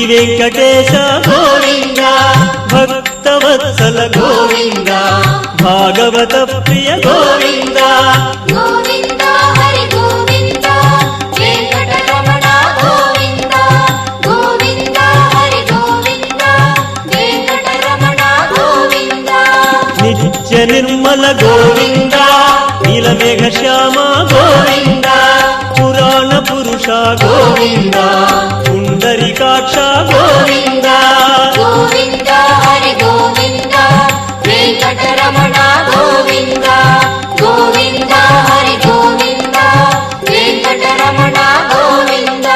వెంకటేశ గోవింద భక్తవత్సల గోవింద భాగవత ప్రియ గోవింద గోవింద హరి గోవింద వెంకటరమణ గోవింద గోవింద హరి గోవింద వెంకటరమణ గోవింద నిత్య నిర్మల గోవింద నీలమేఘ శ్యామ గోవింద పురాణ పురుష గోవింద పుండరీకాక్ష గోవింద గోవింద హరి గోవింద వెంకటరమణ గోవింద గోవింద హరి గోవింద వెంకటరమణ గోవింద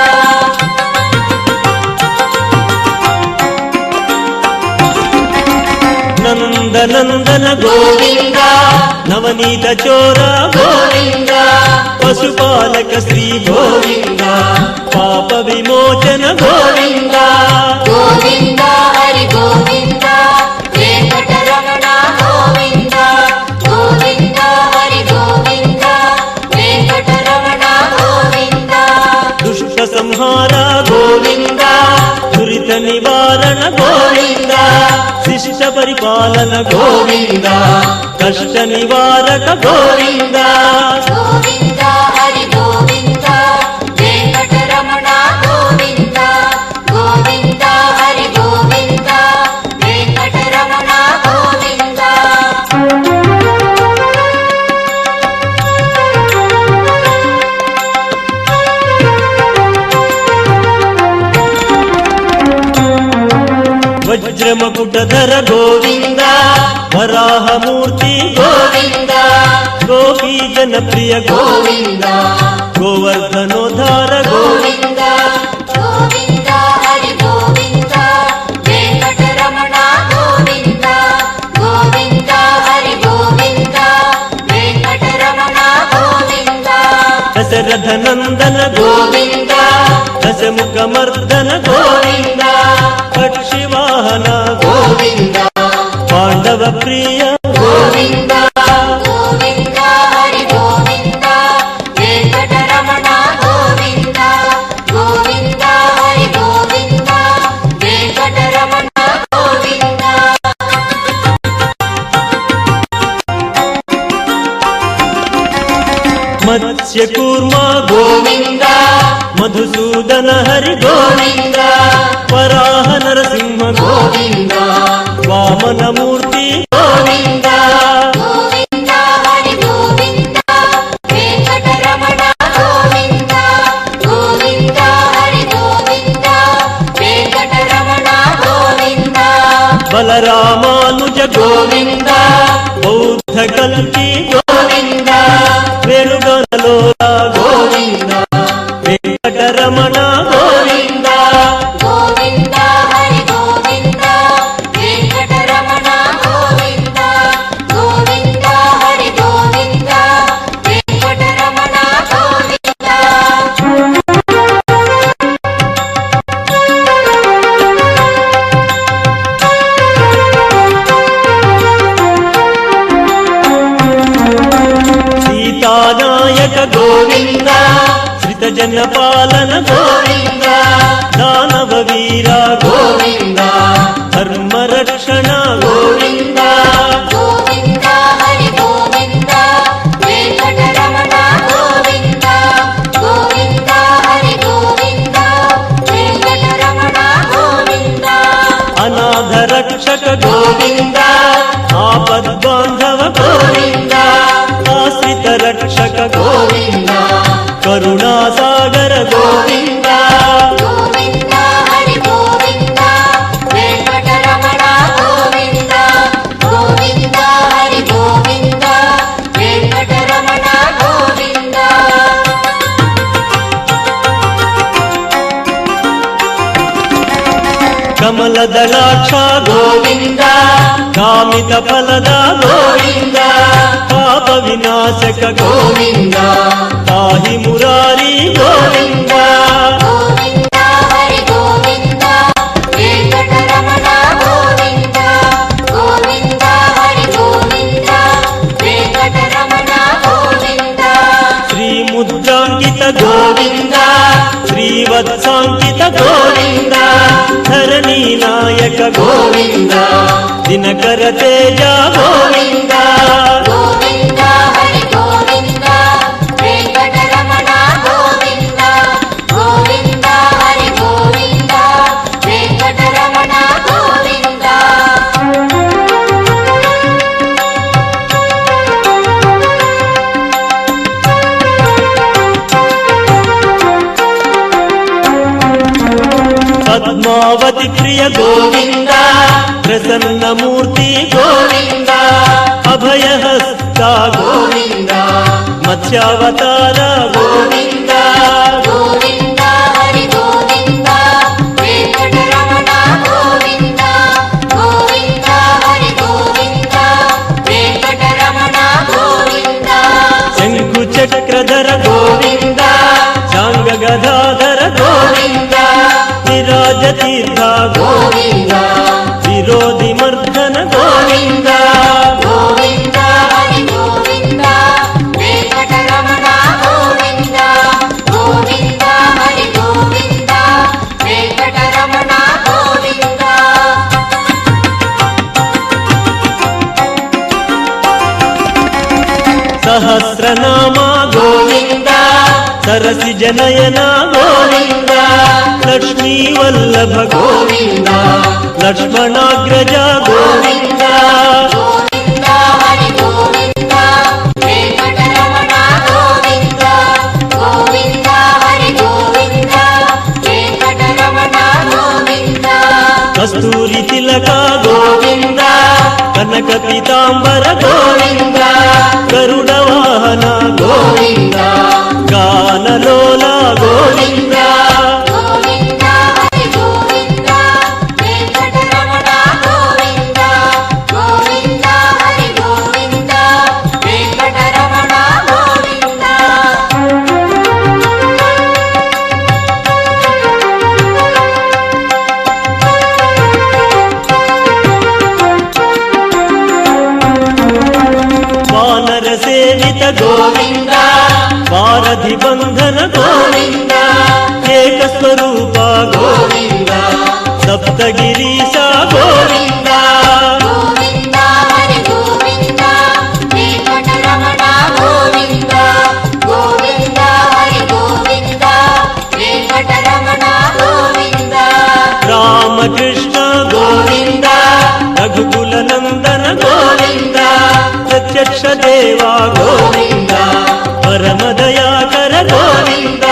నందనందన గోవింద నవనీత చోర గోవింద పశుపాలక శ్రీ గోవింద పాప విమోచన గోవింద గోవింద హరి గోవింద వెంకటరమణ గోవింద గోవింద హరి గోవింద వెంకటరమణ గోవింద దుష్ట సంహార గోవింద దురిత నివారణ గోవింద శిష్ట పరిపాలన గోవింద కష్ట నివారక గోవింద గోవింద హరి గోవింద వెంకటరమణ గోవింద గోవింద హరి గోవింద వెంకటరమణ గోవింద వజ్రమకుటధర గోవింద వరాహమూర్తి గోవింద గోపీ జనప్రియ గోవింద గోవర్ధనోద్ధార గోవింద గోవింద హరి గోవింద వెంకటరమణ గోవింద గోవింద హరి గోవింద వెంకటరమణ గోవింద దశరథ నందన గోవింద దశముఖ మర్దన గోవింద పక్షివాహన గోవింద పాండవ ప్రియ గోవింద గోవింద హరి గోవింద వెంకటరమణ గోవింద గోవింద హరి గోవింద వెంకటరమణ గోవింద మత్స్య కూర్మ గోవింద మధుసూదన హరి గోవింద వరాహ నరసింహ గోవింద వామన మూర్తి గోవింద గోవింద హరి గోవింద వెంకటరమణ గోవింద గోవింద హరి గోవింద వెంకటరమణ గోవింద బలరామానుజ గోవింద బౌద్ధ కల్కి గోవింద వేణుగణలోల గోవింద వెంకటరమణ గోవింద గోవింద హరి గోవింద వెంకటరమణ గోవింద గోవింద హరి గోవింద వెంకటరమణ గోవింద సీతానాయక గోవింద శ్రిత జన పాలన గోవింద దానవ వీర గోవింద ధర్మ రక్షణ గోవింద గోవింద హరి గోవింద వెంకటరమణ గోవింద గోవింద హరి గోవింద వెంకటరమణ గోవింద అనాథ రక్షక గోవింద ఆపద్బాంధవ గోవింద ఆశ్రిత రక్షక గోవింద కరుణాసాగర గోవింద గోవింద హరి గోవింద వెంకటరమణ గోవింద గోవింద హరి గోవింద వెంకటరమణ గోవింద కమల దళాక్ష గోవింద కామిత ఫలద గోవింద పాప వినాశక గోవింద పాహి మురారి గోవింద గోవింద హరి గోవింద వెంకటరమణ గోవింద గోవింద హరి గోవింద వెంకటరమణ గోవింద శ్రీ ముద్రాంకిత గోవింద శ్రీవత్సాంకిత గోవింద ಗೋವಿಂದ ದಿನಕರ ತೇಜ ಗೋವಿಂದ ಗೋವಿಂದ ಹರಿ ಗೋವಿಂದ ವೆಂಕಟರಮಣ ಗೋವಿಂದ ಗೋವಿಂದ ಹರಿ ಗೋವಿಂದ ವೆಂಕಟರಮಣ ಗೋವಿಂದ ಪದ್ಮಾವತಿ ಪ್ರಿಯ ಗೋವಿಂದ ಪ್ರಸನ್ನ ಮೂರ್ತಿ ಗೋವಿಂದ ಅಭಯಹಸ್ತ ಗೋವಿಂದ ಮತ್ಸ್ಯಾವತಾರ ಗೋವಿಂದ ಗೋವಿಂದ ಹರಿ ಗೋವಿಂದ ವೆಂಕಟರಮಣ ಗೋವಿಂದ ಗೋವಿಂದ ಹರಿ ಗೋವಿಂದ ವೆಂಕಟರಮಣ ಗೋವಿಂದ ಶಂಕು ಚಕ್ರಧರ ಗೋವಿಂದ ಚಾಂಗ ಗದಾಧರ ಗೋವಿಂದ ವಿರಾಜತೀರ್ಥ ಗೋವಿಂದ ವಿರೋಧಿ ಮರ್ದನ ಗೋವಿಂದ ಗೋವಿಂದ ಹರಿ ಗೋವಿಂದ ವೆಂಕಟರಮಣ ಗೋವಿಂದ ಗೋವಿಂದ ಹರಿ ಗೋವಿಂದ ವೆಂಕಟರಮಣ ಗೋವಿಂದ ಸಹಸ್ರನಾಮ ಗೋವಿಂದ ಸರಸಿ ಜನಯನ ಗೋವಿಂದ ಲಕ್ಷ್ಮೀ ವಲ್ಲಭ ಗೋವಿಂದ ಲಕ್ಷ್ಮಣಾಗ್ರಜ ಗೋವಿಂದ ಗೋವಿಂದ ಹರಿ ಗೋವಿಂದ ವೆಂಕಟರಮಣ ಗೋವಿಂದ ಗೋವಿಂದ ಹರಿ ಗೋವಿಂದ ವೆಂಕಟರಮಣ ಗೋವಿಂದ ಕಸ್ತೂರಿ ತಿಲಕ ಗೋವಿಂದ ಕನಕ ಪೀತಾಂಬರ ಗೋವಿಂದ ಗರುಡ ವಾಹನ ಗೋವಿಂದ ಗಾನಲೋಲ ಗೋವಿಂದ ಗೋವಿಂದ ಹರಿ ಗೋವಿಂದ ವೆಂಕಟರಮಣ ಗೋವಿಂದ ಗೋವಿಂದ ಹರಿ ಗೋವಿಂದ ವೆಂಕಟರಮಣ ಗೋವಿಂದ ವಾನರ ಸೇವಿತ ಗೋವಿಂದ ವಾರಧಿ ಬಂಧನ ಗೋವಿಂದ ಏಕ ಸ್ವರೂಪ ಗೋವಿಂದ ಸಪ್ತಗಿರೀಶ ಗೋವಿಂದ ಗೋವಿಂದ ಹರಿ ಗೋವಿಂದ ವೆಂಕಟರಮಣ ಗೋವಿಂದ ಗೋವಿಂದ ಹರಿ ಗೋವಿಂದ ವೆಂಕಟರಮಣ ಗೋವಿಂದ ರಾಮಕೃಷ್ಣ ಗೋವಿಂದ ರಘುಕುಲ ನಂದನ ಗೋವಿಂದ ಪ್ರತ್ಯಕ್ಷ ದೇವ ಗೋವಿಂದ ಪರಮ ದಯಾಕರ ಗೋವಿಂದ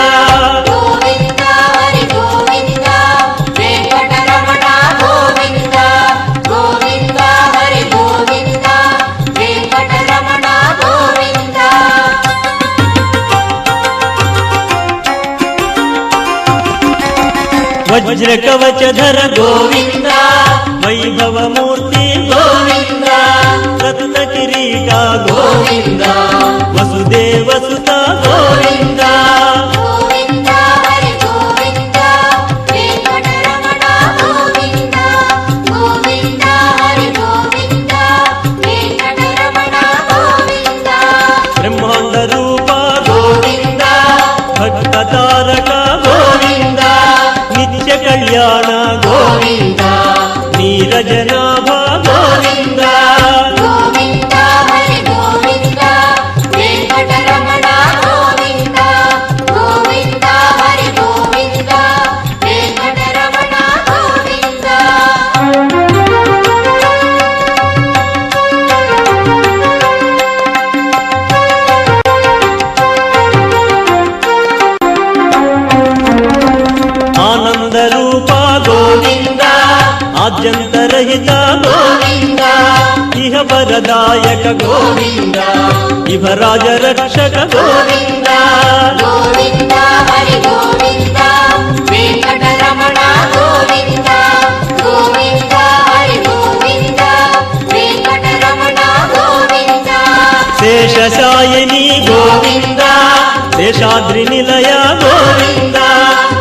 ಗೋವಿಂದ ಹರಿ ಗೋವಿಂದ ವೆಂಕಟರಮಣ ಗೋವಿಂದ ಗೋವಿಂದ ಹರಿ ಗೋವಿಂದ ವೆಂಕಟರಮಣ ಗೋವಿಂದ ವಜ್ರ ಕವಚಧರ ಗೋವಿಂದ ವೈಭವ ಮೂರ್ತಿ ಗೋವಿಂದ ರತ್ನ ಕಿರೀಟ ಗೋವಿಂದ ವಸುದೇವ ಸುತ ಗೋವಿಂದ ಗೋವಿಂದ ಹರಿ ಗೋವಿಂದ ವೆಂಕಟರಮಣ ಗೋವಿಂದ ಗೋವಿಂದ ಹರಿ ಗೋವಿಂದ ವೆಂಕಟರಮಣ ಗೋವಿಂದ ಬ್ರಹ್ಮಾಂಡ ರೂಪ ಗೋವಿಂದ ಭಕ್ತ ತಾರಕ ಗೋವಿಂದ ನಿತ್ಯ ಕಲ್ಯಾಣ ಗೋವಿಂದ ನೀರಜನಾಭ ಗೋವಿಂದ ಗೋವಿಂದ ಹರಿ ಗೋವಿಂದ ವೆಂಕಟರಮಣ ಗೋವಿಂದ ಗೋವಿಂದ ಹರಿ ಗೋವಿಂದ ವೆಂಕಟರಮಣ ಗೋವಿಂದ ಆನಂದ ರೂಪ ಗೋವಿಂದ ಆದ್ಯಂತರಹಿತ ಗೋವಿಂದ ಇಹ ವರದಾಯಕ ಗೋವಿಂದ ಇಹ ರಾಜ ರಕ್ಷಕ ಗೋವಿಂದ ಗೋವಿಂದ ಹರಿ ಗೋವಿಂದ ವೆಂಕಟರಮಣ ಗೋವಿಂದ ಗೋವಿಂದ ಹರಿ ಗೋವಿಂದ ವೆಂಕಟರಮಣ ಗೋವಿಂದ ಶೇಷಶಾಯಿನಿ ಗೋವಿಂದ ಶೇಷಾದ್ರಿ ನಿಲಯ ಗೋವಿಂದ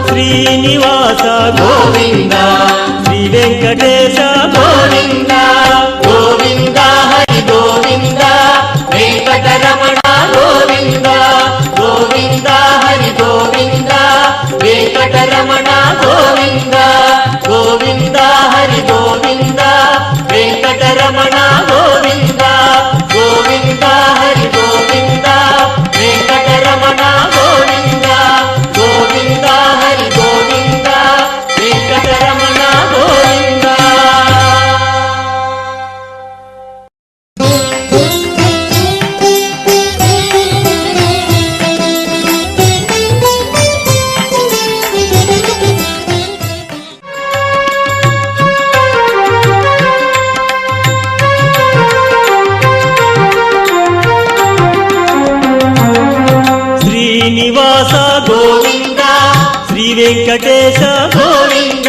ಶ್ರೀನಿವಾಸ ಗೋವಿಂದ ಶ್ರೀ ವೆಂಕಟೇಶ ಗೋವಿಂದ ಗೋವಿಂದ ಹರಿ ಗೋವಿಂದ ವೆಂಕಟರಮಣ ಗೋವಿಂದ ಗೋವಿಂದ ಹರಿ ಗೋವಿಂದ ವೆಂಕಟರಮಣ ಗೋವಿಂದ ಗೋವಿಂದ ಹರಿ ಗೋವಿಂದ వెంకటేశ గోవింద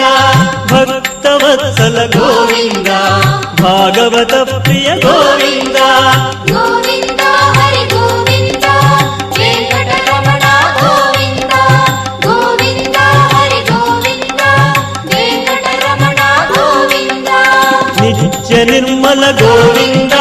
భక్తవత్సల గోవింద భాగవత ప్రియ గోవింద గోవింద హరి గోవింద వెంకటరమణ గోవింద గోవింద హరి గోవింద వెంకటరమణ గోవింద నిత్య నిర్మల గోవింద